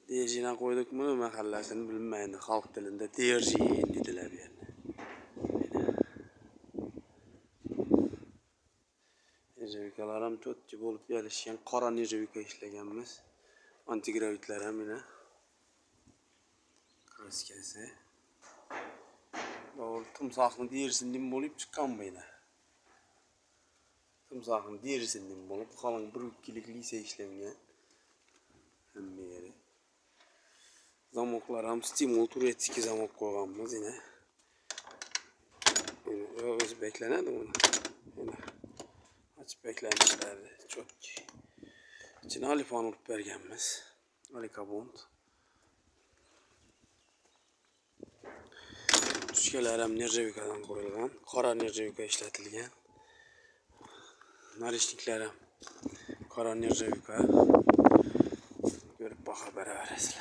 Derjine koyduk mu mahallasını bilmeyin. Halk dilinde derjin dediler bir yerine. Nerjevikalarım çok gibi olup yerleşken kara nerjevika işlegenmiz. Antigravitler hem yine. Kraskesi. Doğru tımsaklı derisinden bolup çıkan böyle. Tımsaklı derisinden bolup kalın bir ülkelik lise işlengen. Hem bir yeri. Zamoklar hem stimul turetski zamok koyganmız yine. Öz beklenedi bunu. Yine. Açıp beklenmişlerdi. Çok iyi. İçine alifan olup bergenmiz. Alikabond. Düşkeler hem nerjevikadan koyulgan. Kara nerjevika işletilgen. Narişnikler hem kara nerjevika. Görüp baka beraberiz.